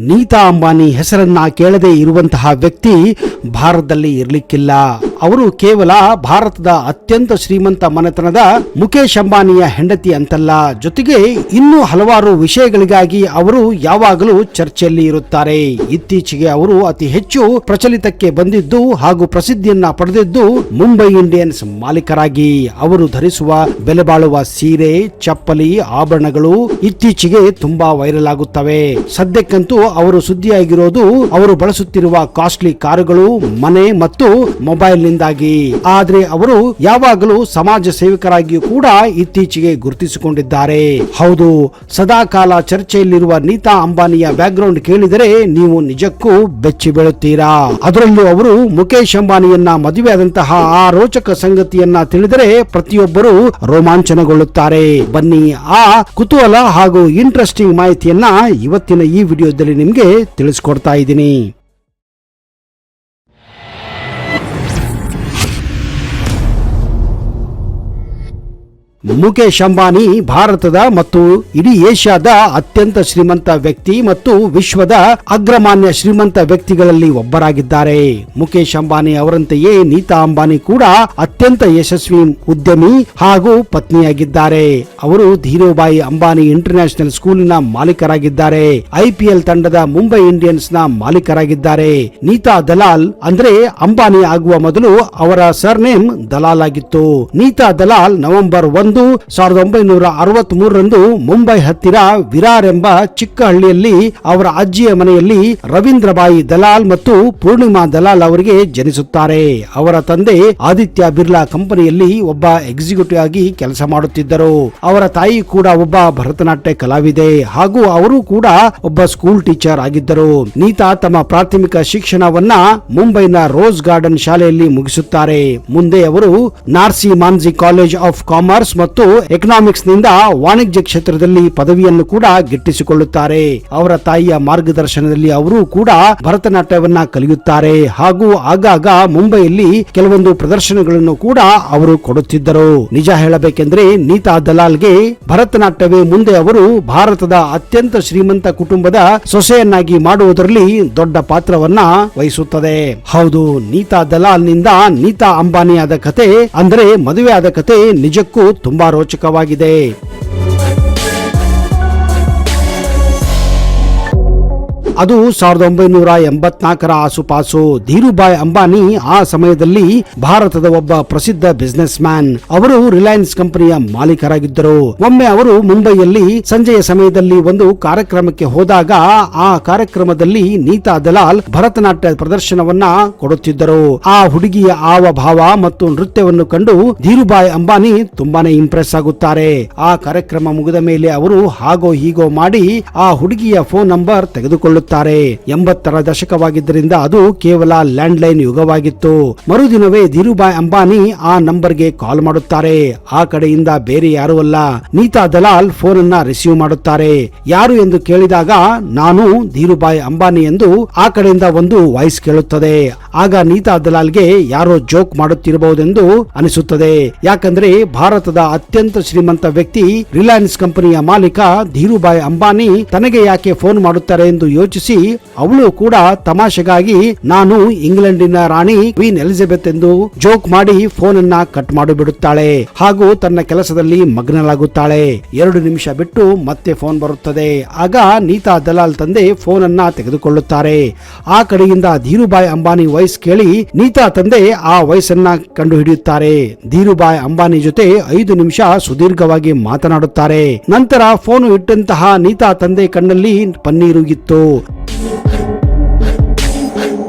ನೀತಾ ಅಂಬಾನಿ ಹೆಸರನ್ನ ಕೇಳದೇ ಇರುವಂತಹ ವ್ಯಕ್ತಿ ಭಾರತದಲ್ಲಿ ಇರಲಿಕ್ಕಿಲ್ಲ. ಅವರು ಕೇವಲ ಭಾರತದ ಅತ್ಯಂತ ಶ್ರೀಮಂತ ಮನೆತನದ ಮುಖೇಶ್ ಅಂಬಾನಿಯ ಹೆಂಡತಿ ಅಂತಲ್ಲ, ಜೊತೆಗೆ ಇನ್ನೂ ಹಲವಾರು ವಿಷಯಗಳಿಗಾಗಿ ಅವರು ಯಾವಾಗಲೂ ಚರ್ಚೆಯಲ್ಲಿ ಇರುತ್ತಾರೆ. ಇತ್ತೀಚೆಗೆ ಅವರು ಅತಿ ಹೆಚ್ಚು ಪ್ರಚಲಿತಕ್ಕೆ ಬಂದಿದ್ದು ಹಾಗೂ ಪ್ರಸಿದ್ಧಿಯನ್ನ ಪಡೆದಿದ್ದು ಮುಂಬೈ ಇಂಡಿಯನ್ಸ್ ಮಾಲೀಕರಾಗಿ. ಅವರು ಧರಿಸುವ ಬೆಲೆ ಬಾಳುವ ಸೀರೆ, ಚಪ್ಪಲಿ, ಆಭರಣಗಳು ಇತ್ತೀಚೆಗೆ ತುಂಬಾ ವೈರಲ್ ಆಗುತ್ತವೆ. ಸದ್ಯಕ್ಕಂತೂ ಅವರು ಸುದ್ದಿಯಾಗಿರೋದು ಅವರು ಬಳಸುತ್ತಿರುವ ಕಾಸ್ಟ್ಲಿ ಕಾರುಗಳು, ಮನೆ ಮತ್ತು ಮೊಬೈಲ್ ನಿಂದಾಗಿ. ಆದ್ರೆ ಅವರು ಯಾವಾಗಲೂ ಸಮಾಜ ಸೇವಕರಾಗಿಯೂ ಕೂಡ ಇತ್ತೀಚೆಗೆ ಗುರುತಿಸಿಕೊಂಡಿದ್ದಾರೆ. ಹೌದು, ಸದಾ ಕಾಲ ಚರ್ಚೆಯಲ್ಲಿರುವ ನೀತಾ ಅಂಬಾನಿಯ ಬ್ಯಾಕ್ಗ್ರೌಂಡ್ ಕೇಳಿದರೆ ನೀವು ನಿಜಕ್ಕೂ ಬೆಚ್ಚಿ ಬೀಳುತ್ತೀರಾ. ಅದರಲ್ಲೂ ಅವರು ಮುಖೇಶ್ ಅಂಬಾನಿಯನ್ನ ಮದುವೆಯಾದಂತಹ ಆ ರೋಚಕ ಸಂಗತಿಯನ್ನ ತಿಳಿದರೆ ಪ್ರತಿಯೊಬ್ಬರು ರೋಮಾಂಚನಗೊಳ್ಳುತ್ತಾರೆ. ಬನ್ನಿ, ಆ ಕುತೂಹಲ ಹಾಗೂ ಇಂಟ್ರೆಸ್ಟಿಂಗ್ ಮಾಹಿತಿಯನ್ನ ಇವತ್ತಿನ ಈ ವಿಡಿಯೋದಲ್ಲಿ ನಿಮಗೆ ತಿಳಿಸ್ಕೊಡ್ತಾ ಇದ್ದೀನಿ. ಮುಖೇಶ್ ಅಂಬಾನಿ ಭಾರತದ ಮತ್ತು ಇಡೀ ಏಷ್ಯಾದ ಅತ್ಯಂತ ಶ್ರೀಮಂತ ವ್ಯಕ್ತಿ ಮತ್ತು ವಿಶ್ವದ ಅಗ್ರಮಾನ್ಯ ಶ್ರೀಮಂತ ವ್ಯಕ್ತಿಗಳಲ್ಲಿ ಒಬ್ಬರಾಗಿದ್ದಾರೆ. ಮುಖೇಶ್ ಅಂಬಾನಿ ಅವರಂತೆಯೇ ನೀತಾ ಅಂಬಾನಿ ಕೂಡ ಅತ್ಯಂತ ಯಶಸ್ವಿ ಉದ್ಯಮಿ ಹಾಗೂ ಪತ್ನಿಯಾಗಿದ್ದಾರೆ. ಅವರು ಧೀರುಭಾಯಿ ಅಂಬಾನಿ ಇಂಟರ್ನ್ಯಾಷನಲ್ ಸ್ಕೂಲಿನ ಮಾಲೀಕರಾಗಿದ್ದಾರೆ. IPL ತಂಡದ ಮುಂಬೈ ಇಂಡಿಯನ್ಸ್ ನ ಮಾಲೀಕರಾಗಿದ್ದಾರೆ. ನೀತಾ ದಲಾಲ್ ಅಂದ್ರೆ ಅಂಬಾನಿ ಆಗುವ ಮೊದಲು ಅವರ ಸರ್ನೇಮ್ ದಲಾಲ್ ಆಗಿತ್ತು. ನೀತಾ ದಲಾಲ್ ನವೆಂಬರ್ 1, 1963 ಮುಂಬೈ ಹತ್ತಿರ ವಿರಾರ್ ಎಂಬ ಚಿಕ್ಕ ಹಳ್ಳಿಯಲ್ಲಿ ಅವರ ಅಜ್ಜಿಯ ಮನೆಯಲ್ಲಿ ರವೀಂದ್ರಬಾಯಿ ದಲಾಲ್ ಮತ್ತು ಪೂರ್ಣಿಮಾ ದಲಾಲ್ ಅವರಿಗೆ ಜನಿಸುತ್ತಾರೆ. ಅವರ ತಂದೆ ಆದಿತ್ಯ ಬಿರ್ಲಾ ಕಂಪನಿಯಲ್ಲಿ ಒಬ್ಬ ಎಕ್ಸಿಕ್ಯೂಟಿವ್ ಆಗಿ ಕೆಲಸ ಮಾಡುತ್ತಿದ್ದರು. ಅವರ ತಾಯಿ ಕೂಡ ಒಬ್ಬ ಭರತನಾಟ್ಯ ಕಲಾವಿದೆ ಹಾಗೂ ಅವರು ಕೂಡ ಒಬ್ಬ ಸ್ಕೂಲ್ ಟೀಚರ್ ಆಗಿದ್ದರು. ನೀತಾ ತಮ್ಮ ಪ್ರಾಥಮಿಕ ಶಿಕ್ಷಣವನ್ನ ಮುಂಬೈನ ರೋಸ್ ಗಾರ್ಡನ್ ಶಾಲೆಯಲ್ಲಿ ಮುಗಿಸುತ್ತಾರೆ. ಮುಂದೆ ಅವರು Narsi Mansi college of commerce ಮತ್ತು ಎಕನಾಮಿಕ್ಸ್ ನಿಂದ ವಾಣಿಜ್ಯ ಕ್ಷೇತ್ರದಲ್ಲಿ ಪದವಿಯನ್ನು ಕೂಡ ಗಿಟ್ಟಿಸಿಕೊಳ್ಳುತ್ತಾರೆ. ಅವರ ತಾಯಿಯ ಮಾರ್ಗದರ್ಶನದಲ್ಲಿ ಅವರು ಕೂಡ ಭರತನಾಟ್ಯವನ್ನ ಕಲಿಯುತ್ತಾರೆ ಹಾಗೂ ಆಗಾಗ ಮುಂಬೈಯಲ್ಲಿ ಕೆಲವೊಂದು ಪ್ರದರ್ಶನಗಳನ್ನು ಕೂಡ ಅವರು ಕೊಡುತ್ತಿದ್ದರು. ನಿಜ ಹೇಳಬೇಕೆಂದ್ರೆ ನೀತಾ ದಲಾಲ್ಗೆ ಭರತನಾಟ್ಯವೇ ಮುಂದೆ ಅವರು ಭಾರತದ ಅತ್ಯಂತ ಶ್ರೀಮಂತ ಕುಟುಂಬದ ಸೊಸೆಯನ್ನಾಗಿ ಮಾಡುವುದರಲ್ಲಿ ದೊಡ್ಡ ಪಾತ್ರವನ್ನ ವಹಿಸುತ್ತದೆ. ಹೌದು, ನೀತಾ ದಲಾಲ್ ನಿಂದ ನೀತಾ ಅಂಬಾನಿಯಾದ ಕತೆ ಅಂದರೆ ಮದುವೆಯಾದ ಕತೆ ನಿಜಕ್ಕೂ ತುಂಬಾ ರೋಚಕವಾಗಿದೆ. ಅದು 1984 ಆಸುಪಾಸು. ಧೀರುಭಾಯಿ ಅಂಬಾನಿ ಆ ಸಮಯದಲ್ಲಿ ಭಾರತದ ಒಬ್ಬ ಪ್ರಸಿದ್ಧ ಬಿಸಿನೆಸ್ ಮ್ಯಾನ್. ಅವರು ರಿಲಯನ್ಸ್ ಕಂಪನಿಯ ಮಾಲೀಕರಾಗಿದ್ದರು. ಒಮ್ಮೆ ಅವರು ಮುಂಬೈಯಲ್ಲಿ ಸಂಜೆಯ ಸಮಯದಲ್ಲಿ ಒಂದು ಕಾರ್ಯಕ್ರಮಕ್ಕೆ ಹೋದಾಗ ಆ ಕಾರ್ಯಕ್ರಮದಲ್ಲಿ ನೀತಾ ದಲಾಲ್ ಭರತನಾಟ್ಯ ಪ್ರದರ್ಶನವನ್ನ ಕೊಡುತ್ತಿದ್ದರು. ಆ ಹುಡುಗಿಯ ಹಾವಭಾವ ಮತ್ತು ನೃತ್ಯವನ್ನು ಕಂಡು ಧೀರುಭಾಯಿ ಅಂಬಾನಿ ತುಂಬಾನೇ ಇಂಪ್ರೆಸ್ ಆಗುತ್ತಾರೆ. ಆ ಕಾರ್ಯಕ್ರಮ ಮುಗಿದ ಮೇಲೆ ಅವರು ಹಾಗೋ ಹೀಗೋ ಮಾಡಿ ಆ ಹುಡುಗಿಯ ಫೋನ್ ನಂಬರ್ ತೆಗೆದುಕೊಳ್ಳುತ್ತಾರೆ. 80ರ ದಶಕವಾಗಿದ್ದರಿಂದ ಅದು ಕೇವಲ ಲ್ಯಾಂಡ್ ಲೈನ್ ಯುಗವಾಗಿತ್ತು. ಮರುದಿನವೇ ಧೀರುಭಾಯಿ ಅಂಬಾನಿ ಆ ನಂಬರ್ಗೆ ಕಾಲ್ ಮಾಡುತ್ತಾರೆ. ಆ ಕಡೆಯಿಂದ ಬೇರೆ ಯಾರು ಅಲ್ಲ, ನೀತಾ ದಲಾಲ್ ಫೋನ್ ಅನ್ನ ರಿಸೀವ್ ಮಾಡುತ್ತಾರೆ. ಯಾರು ಎಂದು ಕೇಳಿದಾಗ ನಾನು ಧೀರುಭಾಯಿ ಅಂಬಾನಿ ಎಂದು ಆ ಕಡೆಯಿಂದ ಒಂದು ವಾಯ್ಸ್ ಕೇಳುತ್ತದೆ. ಆಗ ನೀತಾ ದಲಾಲ್ಗೆ ಯಾರೋ ಜೋಕ್ ಮಾಡುತ್ತಿರಬಹುದೆಂದು ಅನಿಸುತ್ತದೆ. ಯಾಕಂದ್ರೆ ಭಾರತದ ಅತ್ಯಂತ ಶ್ರೀಮಂತ ವ್ಯಕ್ತಿ ರಿಲಯನ್ಸ್ ಕಂಪನಿಯ ಮಾಲೀಕ ಧೀರುಭಾಯಿ ಅಂಬಾನಿ ತನಗೆ ಯಾಕೆ ಫೋನ್ ಮಾಡುತ್ತಾರೆ ಎಂದು ಯೋಚಿಸಿ ಅವಳು ಕೂಡ ತಮಾಷೆಗಾಗಿ ನಾನು ಇಂಗ್ಲೆಂಡಿನ ರಾಣಿ ಕ್ವೀನ್ ಎಲಿಜಬೆತ್ ಎಂದು ಜೋಕ್ ಮಾಡಿ ಫೋನ್ ಅನ್ನ ಕಟ್ ಮಾಡಿಬಿಡುತ್ತಾಳೆ ಹಾಗೂ ತನ್ನ ಕೆಲಸದಲ್ಲಿ ಮಗ್ನಳಾಗುತ್ತಾಳೆ. 2 ನಿಮಿಷ ಬಿಟ್ಟು ಮತ್ತೆ ಫೋನ್ ಬರುತ್ತದೆ. ಆಗ ನೀತಾ ದಲಾಲ್ ತಂದೆ ಫೋನ್ ಅನ್ನ ತೆಗೆದುಕೊಳ್ಳುತ್ತಾರೆ. ಆ ಕಡೆಯಿಂದ ಧೀರುಭಾಯಿ ಅಂಬಾನಿ ವಾಯ್ಸ್ ಕೇಳಿ ನೀತಾ ತಂದೆ ಆ ವಾಯ್ಸ್ ಅನ್ನ ಕಂಡು ಹಿಡಿಯುತ್ತಾರೆ. ಧೀರುಭಾಯಿ ಅಂಬಾನಿ ಜೊತೆ 5 ನಿಮಿಷ ಸುದೀರ್ಘವಾಗಿ ಮಾತನಾಡುತ್ತಾರೆ. ನಂತರ ಫೋನ್ ಇಟ್ಟಂತಹ ನೀತಾ ತಂದೆ ಕಣ್ಣಲ್ಲಿ ಪನ್ನೀರು ಇತ್ತು.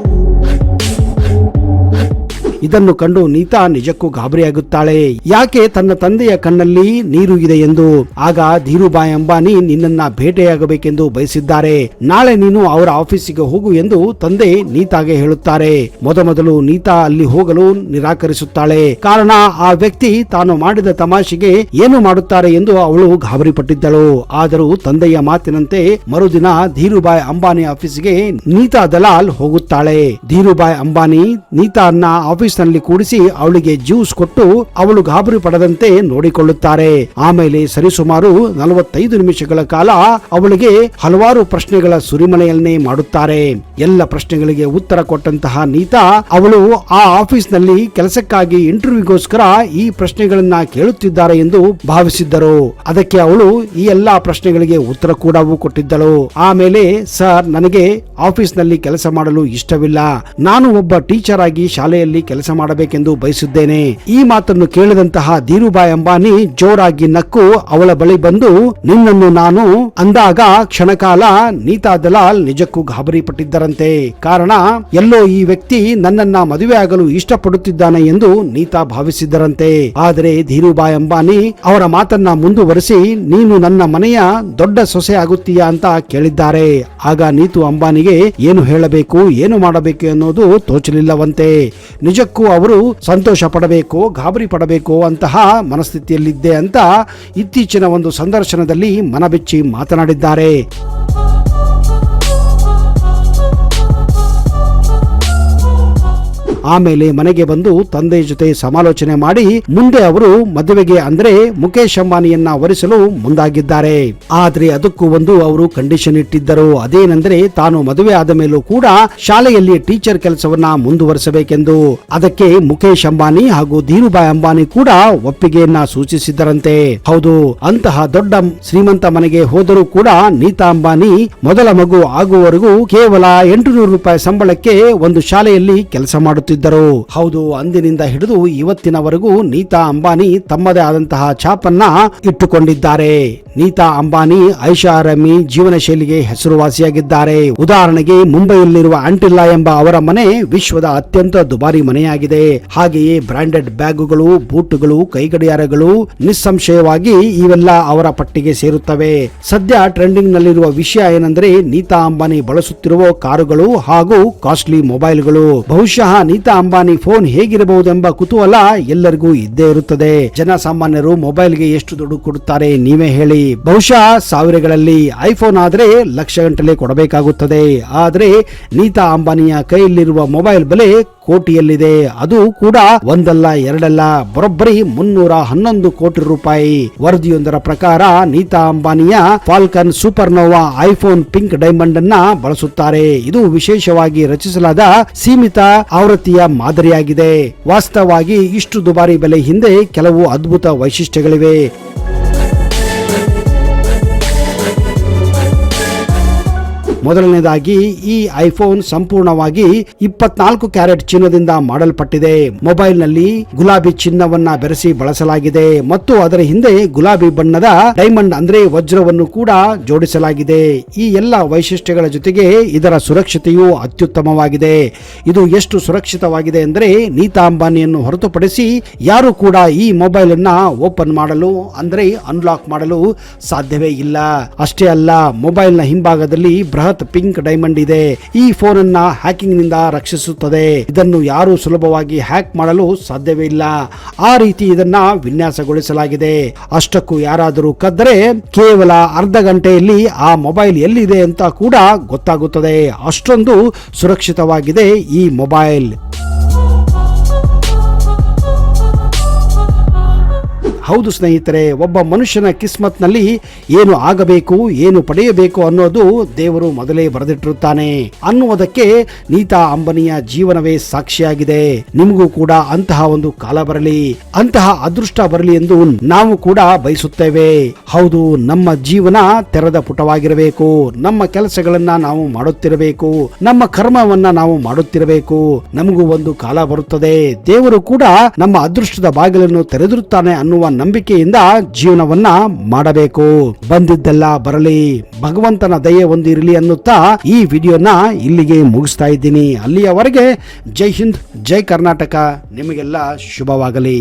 ಇದನ್ನು ಕಂಡು ನೀತಾ ನಿಜಕ್ಕೂ ಗಾಬರಿಯಾಗುತ್ತಾಳೆ. ಯಾಕೆ ತನ್ನ ತಂದೆಯ ಕಣ್ಣಲ್ಲಿ ನೀರು ಇದೆ ಎಂದು. ಆಗ ಧೀರುಭಾಯಿ ಅಂಬಾನಿ ನಿನ್ನನ್ನ ಭೇಟಿಯಾಗಬೇಕೆಂದು ಬಯಸಿದ್ದಾರೆ, ನಾಳೆ ನೀನು ಅವರ ಆಫೀಸಿಗೆ ಹೋಗು ಎಂದು ತಂದೆ ನೀತಾಗೆ ಹೇಳುತ್ತಾರೆ. ಮೊದಲು ನೀತಾ ಅಲ್ಲಿ ಹೋಗಲು ನಿರಾಕರಿಸುತ್ತಾಳೆ. ಕಾರಣ ಆ ವ್ಯಕ್ತಿ ತಾನು ಮಾಡಿದ ತಮಾಷೆಗೆ ಏನು ಮಾಡುತ್ತಾರೆ ಎಂದು ಅವಳು ಗಾಬರಿ ಪಟ್ಟಿದ್ದಳು. ಆದರೂ ತಂದೆಯ ಮಾತಿನಂತೆ ಮರುದಿನ ಧೀರುಭಾಯಿ ಅಂಬಾನಿ ಆಫೀಸಿಗೆ ನೀತಾ ದಲಾಲ್ ಹೋಗುತ್ತಾಳೆ. ಧೀರುಭಾಯಿ ಅಂಬಾನಿ ನೀತಾನ್ನ ಆಫೀಸ್ ಆಫೀಸ್ನಲ್ಲಿ ಕೂಡಿಸಿ ಅವಳಿಗೆ ಜ್ಯೂಸ್ ಕೊಟ್ಟು ಅವಳು ಗಾಬರಿ ಪಡದಂತೆ ನೋಡಿಕೊಳ್ಳುತ್ತಾರೆ. ಆಮೇಲೆ ಸರಿಸುಮಾರು 45 ನಿಮಿಷಗಳ ಕಾಲ ಅವಳಿಗೆ ಹಲವಾರು ಪ್ರಶ್ನೆಗಳ ಸುರಿಮಳೆಯನ್ನೇ ಮಾಡುತ್ತಾರೆ. ಎಲ್ಲ ಪ್ರಶ್ನೆಗಳಿಗೆ ಉತ್ತರ ಕೊಟ್ಟಂತಹ ನೀತಾ ಅವಳು ಆ ಆಫೀಸ್ನಲ್ಲಿ ಕೆಲಸಕ್ಕಾಗಿ ಇಂಟರ್ವ್ಯೂಗೋಸ್ಕರ ಈ ಪ್ರಶ್ನೆಗಳನ್ನ ಕೇಳುತ್ತಿದ್ದಾರೆ ಎಂದು ಭಾವಿಸಿದ್ದರು. ಅದಕ್ಕೆ ಅವಳು ಈ ಎಲ್ಲಾ ಪ್ರಶ್ನೆಗಳಿಗೆ ಉತ್ತರ ಕೂಡ ಕೊಟ್ಟಿದ್ದಳು. ಆಮೇಲೆ, ಸರ್, ನನಗೆ ಆಫೀಸ್ನಲ್ಲಿ ಕೆಲಸ ಮಾಡಲು ಇಷ್ಟವಿಲ್ಲ. ನಾನು ಒಬ್ಬ ಟೀಚರ್ ಆಗಿ ಶಾಲೆಯಲ್ಲಿ ಕೆಲಸ ಮಾಡಬೇಕೆಂದು ಬಯಸಿದ್ದೇನೆ. ಈ ಮಾತನ್ನು ಕೇಳಿದಂತಹ ಧೀರುಭಾಯಿ ಅಂಬಾನಿ ಜೋರಾಗಿ ನಕ್ಕು ಅವಳ ಬಳಿ ಬಂದು, ನಿನ್ನನ್ನು ನಾನು ಅಂದಾಗ ಕ್ಷಣಕಾಲ ನೀತಾ ದಲಾಲ್ ನಿಜಕ್ಕೂ ಗಾಬರಿ ಪಟ್ಟಿದ್ದರಂತೆ. ಕಾರಣ, ಎಲ್ಲೋ ಈ ವ್ಯಕ್ತಿ ನನ್ನನ್ನ ಮದುವೆ ಆಗಲು ಇಷ್ಟಪಡುತ್ತಿದ್ದಾನೆ ಎಂದು ನೀತಾ ಭಾವಿಸಿದ್ದರಂತೆ. ಆದರೆ ಧೀರುಭಾಯಿ ಅಂಬಾನಿ ಅವರ ಮಾತನ್ನ ಮುಂದುವರಿಸಿ, ನೀನು ನನ್ನ ಮನೆಯ ದೊಡ್ಡ ಸೊಸೆ ಆಗುತ್ತೀಯಾ ಅಂತ ಕೇಳಿದ್ದಾರೆ. ಆಗ ನೀತು ಅಂಬಾನಿಗೆ ಏನು ಹೇಳಬೇಕು, ಏನು ಮಾಡಬೇಕು ಅನ್ನೋದು ತೋಚಲಿಲ್ಲವಂತೆ. ನಿಜಕ್ಕೂ ಅವರು ಸಂತೋಷ ಪಡಬೇಕು, ಗಾಬರಿ ಪಡಬೇಕು ಅಂತಹ ಮನಸ್ಥಿತಿಯಲ್ಲಿದ್ದೆ ಅಂತ ಇತ್ತೀಚಿನ ಒಂದು ಸಂದರ್ಶನದಲ್ಲಿ ಮನಬಿಚ್ಚಿ ಮಾತನಾಡಿದ್ದಾರೆ. ಆಮೇಲೆ ಮನೆಗೆ ಬಂದು ತಂದೆ ಜೊತೆ ಸಮಾಲೋಚನೆ ಮಾಡಿ ಮುಂದೆ ಅವರು ಮದುವೆಗೆ ಅಂದ್ರೆ ಮುಖೇಶ್ ಅಂಬಾನಿಯನ್ನ ವರಿಸಲು ಮುಂದಾಗಿದ್ದಾರೆ. ಆದ್ರೆ ಅದಕ್ಕೂ ಒಂದು ಅವರು ಕಂಡೀಷನ್ ಇಟ್ಟಿದ್ದರು. ಅದೇನೆಂದ್ರೆ ತಾನು ಮದುವೆ ಆದ ಮೇಲೂ ಕೂಡ ಶಾಲೆಯಲ್ಲಿ ಟೀಚರ್ ಕೆಲಸವನ್ನ ಮುಂದುವರಿಸಬೇಕೆಂದು. ಅದಕ್ಕೆ ಮುಖೇಶ್ ಅಂಬಾನಿ ಹಾಗೂ ಧೀರುಭಾಯಿ ಅಂಬಾನಿ ಕೂಡ ಒಪ್ಪಿಗೆಯನ್ನ ಸೂಚಿಸಿದ್ದರಂತೆ. ಹೌದು, ಅಂತಹ ದೊಡ್ಡ ಶ್ರೀಮಂತ ಮನೆಗೆ ಹೋದರೂ ಕೂಡ ನೀತಾ ಅಂಬಾನಿ ಮೊದಲ ಮಗು ಆಗುವವರೆಗೂ ಕೇವಲ 800 ರೂಪಾಯಿ ಸಂಬಳಕ್ಕೆ ಒಂದು ಶಾಲೆಯಲ್ಲಿ ಕೆಲಸ ಮಾಡುತ್ತಿದ್ದರು. ಹೌದು, ಅಂದಿನಿಂದ ಹಿಡಿದು ಇವತ್ತಿನವರೆಗೂ ನೀತಾ ಅಂಬಾನಿ ತಮ್ಮದೇ ಆದಂತಹ ಛಾಪನ್ನ ಇಟ್ಟುಕೊಂಡಿದ್ದಾರೆ. ನೀತಾ ಅಂಬಾನಿ ಐಷಾರಾಮಿ ಜೀವನ ಶೈಲಿಗೆ ಹೆಸರುವಾಸಿಯಾಗಿದ್ದಾರೆ. ಉದಾಹರಣೆಗೆ, ಮುಂಬೈಯಲ್ಲಿರುವ ಆಂಟಿಲ್ಲಾ ಎಂಬ ಅವರ ಮನೆ ವಿಶ್ವದ ಅತ್ಯಂತ ದುಬಾರಿ ಮನೆಯಾಗಿದೆ. ಹಾಗೆಯೇ ಬ್ರಾಂಡೆಡ್ ಬ್ಯಾಗುಗಳು, ಬೂಟುಗಳು, ಕೈಗಡಿಯಾರಗಳು ನಿಸ್ಸಂಶಯವಾಗಿ ಇವೆಲ್ಲ ಅವರ ಪಟ್ಟಿಗೆ ಸೇರುತ್ತವೆ. ಸದ್ಯ ಟ್ರೆಂಡಿಂಗ್ ನಲ್ಲಿರುವ ವಿಷಯ ಏನೆಂದರೆ ನೀತಾ ಅಂಬಾನಿ ಬಳಸುತ್ತಿರುವ ಕಾರುಗಳು ಹಾಗೂ ಕಾಸ್ಟ್ಲಿ ಮೊಬೈಲ್ಗಳು. ಬಹುಶಃ ನೀತಾ ಅಂಬಾನಿ ಫೋನ್ ಹೇಗಿರಬಹುದೆಂಬ ಕುತೂಹಲ ಎಲ್ಲರಿಗೂ ಇದ್ದೇ ಇರುತ್ತದೆ. ಜನಸಾಮಾನ್ಯರು ಮೊಬೈಲ್ಗೆ ಎಷ್ಟು ದುಡ್ಡು ಕೊಡುತ್ತಾರೆ ನೀವೇ ಹೇಳಿ. ಬಹುಶಃ ಸಾವಿರಗಳಲ್ಲಿ. ಐಫೋನ್ ಆದ್ರೆ ಲಕ್ಷ ಗಂಟಲೆ ಕೊಡಬೇಕಾಗುತ್ತದೆ. ಆದ್ರೆ ನೀತಾ ಅಂಬಾನಿಯ ಕೈಯಲ್ಲಿರುವ ಮೊಬೈಲ್ ಬೆಲೆ ಕೋಟಿಯಲ್ಲಿದೆ. ಅದು ಕೂಡ ಒಂದಲ್ಲ ಎರಡಲ್ಲ, ಬರೋಬ್ಬರಿ 311 ಕೋಟಿ ರೂಪಾಯಿ. ವರದಿಯೊಂದರ ಪ್ರಕಾರ ನೀತಾ ಅಂಬಾನಿಯ Falcon Supernova iPhone pink diamond ಅನ್ನ ಬಳಸುತ್ತಾರೆ. ಇದು ವಿಶೇಷವಾಗಿ ರಚಿಸಲಾದ ಸೀಮಿತ ಆವೃತ್ತಿಯ ಮಾದರಿಯಾಗಿದೆ. ವಾಸ್ತವವಾಗಿ ಇಷ್ಟು ದುಬಾರಿ ಬೆಲೆ ಹಿಂದೆ ಕೆಲವು ಅದ್ಭುತ ವೈಶಿಷ್ಟ್ಯಗಳಿವೆ. ಮೊದಲನೇದಾಗಿ, ಈ ಐಫೋನ್ ಸಂಪೂರ್ಣವಾಗಿ 24 ಕ್ಯಾರೆಟ್ ಚಿನ್ನದಿಂದ ಮಾಡಲ್ಪಟ್ಟಿದೆ. ಮೊಬೈಲ್ ನಲ್ಲಿ ಗುಲಾಬಿ ಚಿನ್ನವನ್ನ ಬೆರೆಸಿ ಬಳಸಲಾಗಿದೆ ಮತ್ತು ಅದರ ಹಿಂದೆ ಗುಲಾಬಿ ಬಣ್ಣದ ಡೈಮಂಡ್ ಅಂದ್ರೆ ವಜ್ರವನ್ನು ಕೂಡ ಜೋಡಿಸಲಾಗಿದೆ. ಈ ಎಲ್ಲ ವೈಶಿಷ್ಟ್ಯಗಳ ಜೊತೆಗೆ ಇದರ ಸುರಕ್ಷತೆಯು ಅತ್ಯುತ್ತಮವಾಗಿದೆ. ಇದು ಎಷ್ಟು ಸುರಕ್ಷಿತವಾಗಿದೆ ಅಂದ್ರೆ ನೀತಾ ಅಂಬಾನಿಯನ್ನು ಹೊರತುಪಡಿಸಿ ಯಾರು ಕೂಡ ಈ ಮೊಬೈಲ್ ಅನ್ನ ಓಪನ್ ಮಾಡಲು ಅಂದ್ರೆ ಅನ್ಲಾಕ್ ಮಾಡಲು ಸಾಧ್ಯವೇ ಇಲ್ಲ. ಅಷ್ಟೇ ಅಲ್ಲ, ಮೊಬೈಲ್ ನ ಹಿಂಭಾಗದಲ್ಲಿ ಬೃಹತ್ ಪಿಂಕ್ ಡೈಮಂಡ್ ಇದೆ. ಈ ಫೋನ್ ಅನ್ನ ಹ್ಯಾಕಿಂಗ್ ನಿಂದ ರಕ್ಷಿಸುತ್ತದೆ. ಇದನ್ನು ಯಾರು ಸುಲಭವಾಗಿ ಹ್ಯಾಕ್ ಮಾಡಲು ಸಾಧ್ಯವೇ ಇಲ್ಲ. ಆ ರೀತಿ ಇದನ್ನ ವಿನ್ಯಾಸಗೊಳಿಸಲಾಗಿದೆ. ಅಷ್ಟಕ್ಕೂ ಯಾರಾದರೂ ಕದ್ದರೆ ಕೇವಲ ಅರ್ಧ ಗಂಟೆಯಲ್ಲಿ ಆ ಮೊಬೈಲ್ ಎಲ್ಲಿದೆ ಅಂತ ಕೂಡ ಗೊತ್ತಾಗುತ್ತದೆ. ಅಷ್ಟೊಂದು ಸುರಕ್ಷಿತವಾಗಿದೆ ಈ ಮೊಬೈಲ್. ಹೌದು ಸ್ನೇಹಿತರೆ, ಒಬ್ಬ ಮನುಷ್ಯನ ಕಿಸ್ಮತ್ ನಲ್ಲಿ ಏನು ಆಗಬೇಕು, ಏನು ಪಡೆಯಬೇಕು ಅನ್ನೋದು ದೇವರು ಮೊದಲೇ ಬರೆದಿಟ್ಟಿರುತ್ತಾನೆ ಅನ್ನುವುದಕ್ಕೆ ನೀತಾ ಅಂಬಾನಿಯ ಜೀವನವೇ ಸಾಕ್ಷಿಯಾಗಿದೆ. ನಿಮಗೂ ಕೂಡ ಅಂತಹ ಒಂದು ಕಾಲ ಬರಲಿ, ಅಂತಹ ಅದೃಷ್ಟ ಬರಲಿ ಎಂದು ನಾವು ಕೂಡ ಬಯಸುತ್ತೇವೆ. ಹೌದು, ನಮ್ಮ ಜೀವನ ತೆರೆದ ಪುಟವಾಗಿರಬೇಕು. ನಮ್ಮ ಕೆಲಸಗಳನ್ನ ನಾವು ಮಾಡುತ್ತಿರಬೇಕು. ನಮ್ಮ ಕರ್ಮವನ್ನ ನಾವು ಮಾಡುತ್ತಿರಬೇಕು. ನಮಗೂ ಒಂದು ಕಾಲ ಬರುತ್ತದೆ, ದೇವರು ಕೂಡ ನಮ್ಮ ಅದೃಷ್ಟದ ಬಾಗಿಲನ್ನು ತೆರೆದಿರುತ್ತಾನೆ ಅನ್ನುವ ನಂಬಿಕೆಯಿಂದ ಜೀವನವನ್ನ ಮಾಡಬೇಕು. ಬಂದಿದ್ದೆಲ್ಲ ಬರಲಿ, ಭಗವಂತನ ದಯೆ ಒಂದಿರಲಿ ಅನ್ನುತ್ತಾ ಈ ವಿಡಿಯೋನ ಇಲ್ಲಿಗೆ ಮುಗಿಸ್ತಾ ಇದ್ದೀನಿ. ಅಲ್ಲಿಯವರೆಗೆ ಜೈ ಹಿಂದ್, ಜೈ ಕರ್ನಾಟಕ. ನಿಮಗೆಲ್ಲ ಶುಭವಾಗಲಿ.